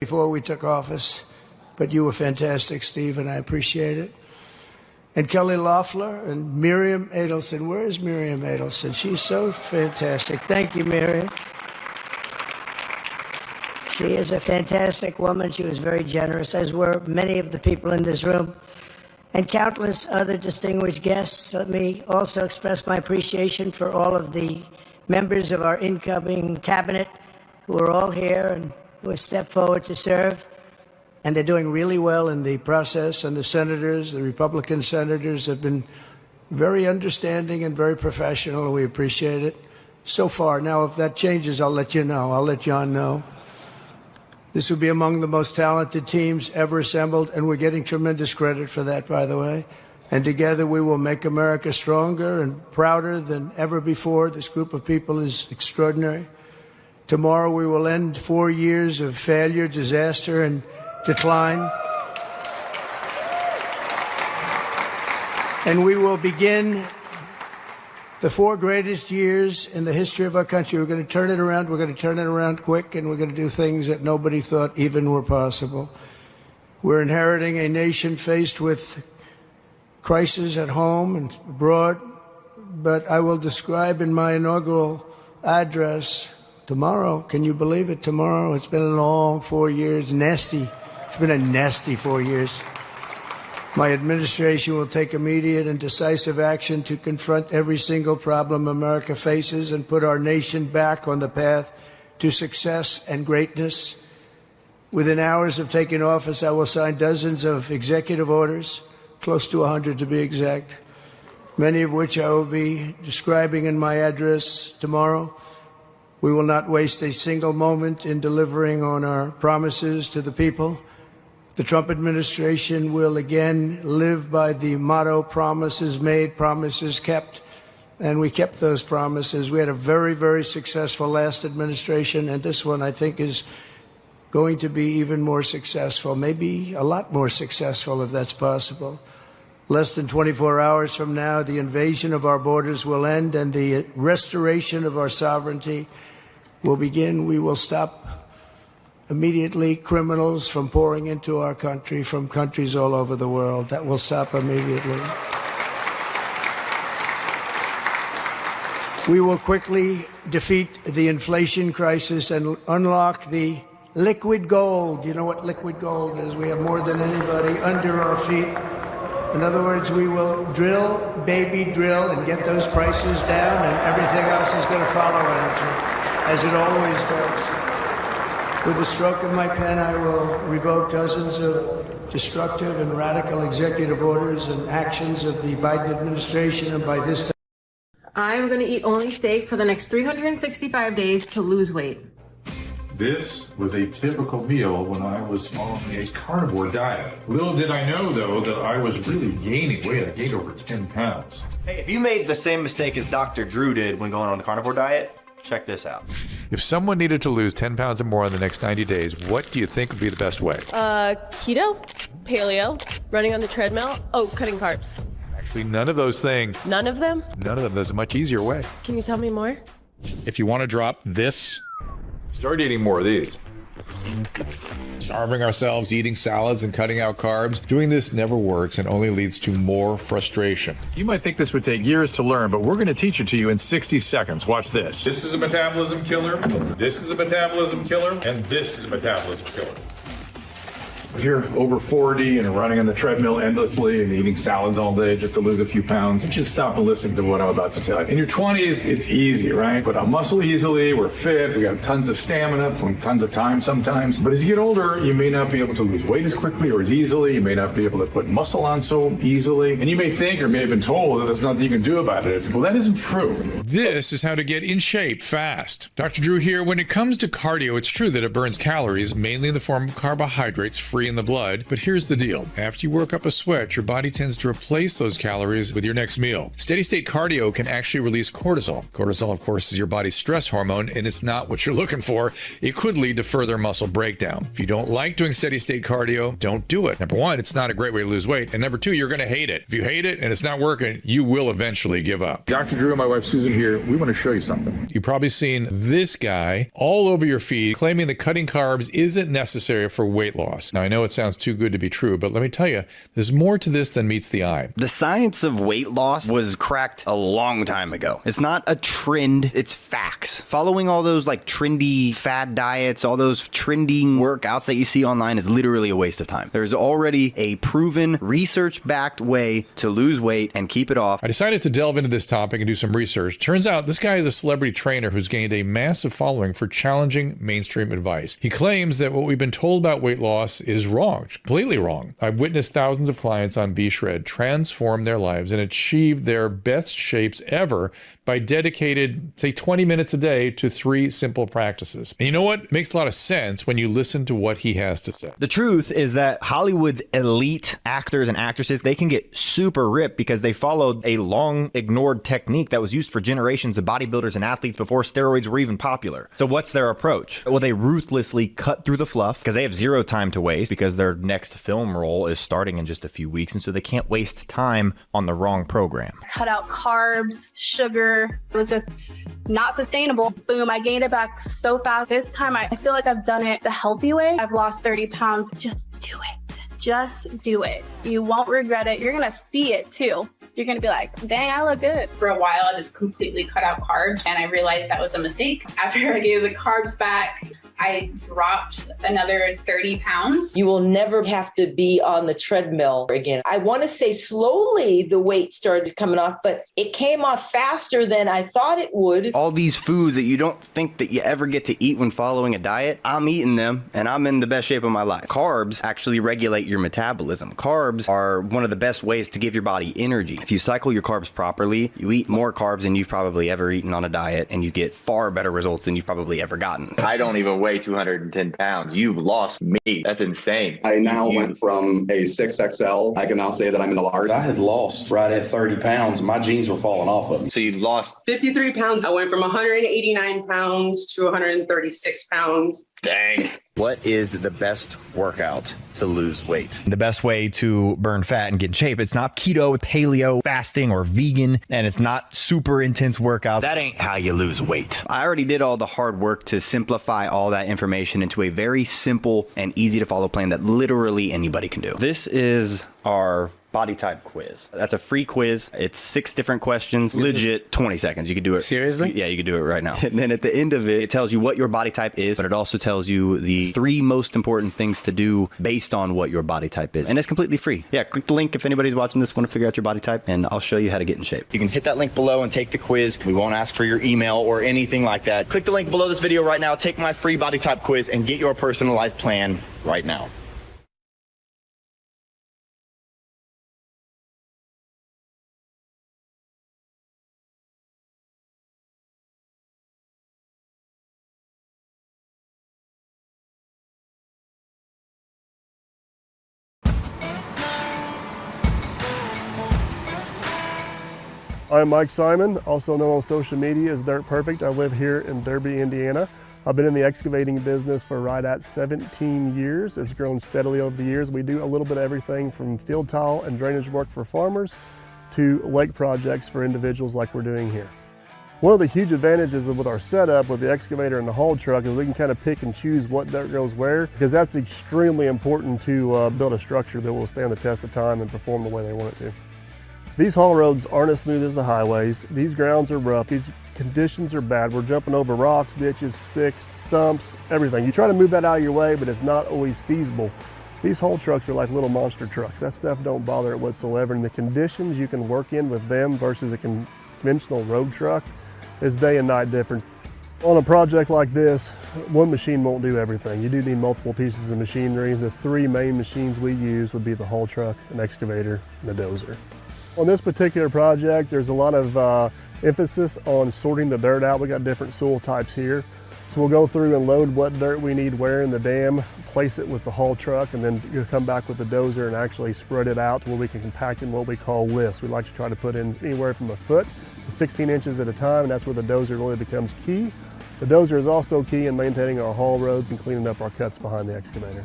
before we took office, but you were fantastic, Steve, and I appreciate it. And Kelly Loeffler and Miriam Adelson. Where is Miriam Adelson? She's so fantastic. Thank you, Miriam. She is a fantastic woman. She was very generous, as were many of the people in this room, and countless other distinguished guests. Let me also express my appreciation for all of the members of our incoming cabinet who are all here and who have stepped forward to serve. And they're doing really well in the process. And the senators, the Republican senators, have been very understanding and very professional, and we appreciate it so far. Now, if that changes, I'll let you know. I'll let John know. This will be among the most talented teams ever assembled, and we're getting tremendous credit for that, by the way. And together we will make America stronger and prouder than ever before. This group of people is extraordinary. Tomorrow we will end 4 years of failure, disaster, and decline. And we will begin the 4 greatest years in the history of our country. We're going to turn it around. We're going to turn it around quick, and we're going to do things that nobody thought even were possible. We're inheriting a nation faced with crises at home and abroad, but I will describe in my inaugural address tomorrow. Can you believe it? Tomorrow. It's been a long 4 years. Nasty. It's been a nasty 4 years. My administration will take immediate and decisive action to confront every single problem America faces and put our nation back on the path to success and greatness. Within hours of taking office, I will sign dozens of executive orders, close to 100 to be exact, many of which I will be describing in my address tomorrow. We will not waste a single moment in delivering on our promises to the people. The Trump administration will again live by the motto, promises made, promises kept. And we kept those promises. We had a very, very successful last administration, and this one I think is going to be even more successful, maybe a lot more successful if that's possible. Less than 24 hours from now, the invasion of our borders will end and the restoration of our sovereignty will begin. We will stop immediately criminals from pouring into our country from countries all over the world. That will stop immediately. We will quickly defeat the inflation crisis and unlock the liquid gold. You know what liquid gold is? We have more than anybody under our feet. In other words, we will drill, baby drill, and get those prices down, and everything else is going to follow after, as it always does. With the stroke of my pen, I will revoke dozens of destructive and radical executive orders and actions of the Biden administration, and by this time, I'm going to eat only steak for the next 365 days to lose weight. This was a typical meal when I was following a carnivore diet. Little did I know, though, that I was really gaining weight. I gained over 10 pounds. Hey, if you made the same mistake as Dr. Drew did when going on the carnivore diet, check this out. If someone needed to lose 10 pounds or more in the next 90 days, what do you think would be the best way? Keto, paleo, running on the treadmill, cutting carbs. Actually, none of those things. None of them? None of them. There's a much easier way. Can you tell me more? If you want to drop this, start eating more of these. Starving ourselves, eating salads, and cutting out carbs. Doing this never works and only leads to more frustration. You might think this would take years to learn, but we're going to teach it to you in 60 seconds. Watch this. This is a metabolism killer. This is a metabolism killer. And this is a metabolism killer. If you're over 40 and are running on the treadmill endlessly and eating salads all day just to lose a few pounds, you should stop and listen to what I'm about to tell you. In your 20s, it's easy, right? Put on muscle easily, we're fit, we got tons of stamina, tons of time sometimes. But as you get older, you may not be able to lose weight as quickly or as easily. You may not be able to put muscle on so easily. And you may think or may have been told that there's nothing you can do about it. Well, that isn't true. This is how to get in shape fast. Dr. Drew here. When it comes to cardio, it's true that it burns calories, mainly in the form of carbohydrates, free free in the blood. But here's the deal. After you work up a sweat, your body tends to replace those calories with your next meal. Steady state cardio can actually release cortisol. Cortisol, of course, is your body's stress hormone, and it's not what you're looking for. It could lead to further muscle breakdown. If you don't like doing steady state cardio, don't do it. Number one, it's not a great way to lose weight. And number two, you're going to hate it. If you hate it and it's not working, you will eventually give up. Dr. Drew and my wife Susan here, we want to show you something. You've probably seen this guy all over your feed claiming that cutting carbs isn't necessary for weight loss. Now, I know it sounds too good to be true, but let me tell you, there's more to this than meets the eye. The science of weight loss was cracked a long time ago. It's not a trend, it's facts. Following all those like trendy fad diets, all those trending workouts that you see online is literally a waste of time. There's already a proven research-backed way to lose weight and keep it off. I decided to delve into this topic and do some research. Turns out this guy is a celebrity trainer who's gained a massive following for challenging mainstream advice. He claims that what we've been told about weight loss is wrong, completely wrong. I've witnessed thousands of clients on B-Shred transform their lives and achieve their best shapes ever by dedicated, say, 20 minutes a day to 3 simple practices. And you know what? It makes a lot of sense when you listen to what he has to say. The truth is that Hollywood's elite actors and actresses, they can get super ripped because they followed a long ignored technique that was used for generations of bodybuilders and athletes before steroids were even popular. So what's their approach? Well, they ruthlessly cut through the fluff because they have zero time to waste because their next film role is starting in just a few weeks. And so they can't waste time on the wrong program. Cut out carbs, sugar. It was just not sustainable. Boom, I gained it back so fast. This time I feel like I've done it the healthy way. I've lost 30 pounds. Just do it. Just do it. You won't regret it. You're gonna see it too. You're gonna be like, dang, I look good. For a while, I just completely cut out carbs, and I realized that was a mistake. After I gave the carbs back, I dropped another 30 pounds. You will never have to be on the treadmill again. I want to say slowly the weight started coming off, but it came off faster than I thought it would. All these foods that you don't think that you ever get to eat when following a diet, I'm eating them and I'm in the best shape of my life. Carbs actually regulate your metabolism. Carbs are one of the best ways to give your body energy. If you cycle your carbs properly, you eat more carbs than you've probably ever eaten on a diet, and you get far better results than you've probably ever gotten. I don't even weigh 210 pounds. You've lost me. That's insane. I now went from a 6XL. I can now say that I'm in a large. I had lost right at 30 pounds. My jeans were falling off of me. So you lost 53 pounds. I went from 189 pounds to 136 pounds. Dang. What is the best workout to lose weight? The best way to burn fat and get in shape, it's not keto, paleo, fasting, or vegan, and it's not super intense workout. That ain't how you lose weight. I already did all the hard work to simplify all that information into a very simple and easy to follow plan that literally anybody can do. This is our body type quiz. That's a free quiz. It's 6 different questions. Legit 20 seconds. You could do it. Seriously? Yeah, you could do it right now. And then at the end of it, it tells you what your body type is, but it also tells you the 3 most important things to do based on what your body type is. And it's completely free. Yeah, click the link if anybody's watching this, want to figure out your body type, and I'll show you how to get in shape. You can hit that link below and take the quiz. We won't ask for your email or anything like that. Click the link below this video right now, take my free body type quiz, and get your personalized plan right now. I'm Mike Simon, also known on social media as Dirt Perfect. I live here in Derby, Indiana. I've been in the excavating business for right at 17 years. It's grown steadily over the years. We do a little bit of everything from field tile and drainage work for farmers to lake projects for individuals like we're doing here. One of the huge advantages with our setup with the excavator and the haul truck is we can kind of pick and choose what dirt goes where, because that's extremely important to build a structure that will stand the test of time and perform the way they want it to. These haul roads aren't as smooth as the highways. These grounds are rough. These conditions are bad. We're jumping over rocks, ditches, sticks, stumps, everything. You try to move that out of your way, but it's not always feasible. These haul trucks are like little monster trucks. That stuff don't bother it whatsoever. And the conditions you can work in with them versus a conventional road truck is day and night difference. On a project like this, one machine won't do everything. You do need multiple pieces of machinery. The 3 main machines we use would be the haul truck, an excavator, and a dozer. On this particular project, there's a lot of emphasis on sorting the dirt out. We got different soil types here. So we'll go through and load what dirt we need where in the dam, place it with the haul truck, and then you'll come back with the dozer and actually spread it out to where we can compact in what we call lifts. We like to try to put in anywhere from a foot to 16 inches at a time, and that's where the dozer really becomes key. The dozer is also key in maintaining our haul roads and cleaning up our cuts behind the excavator.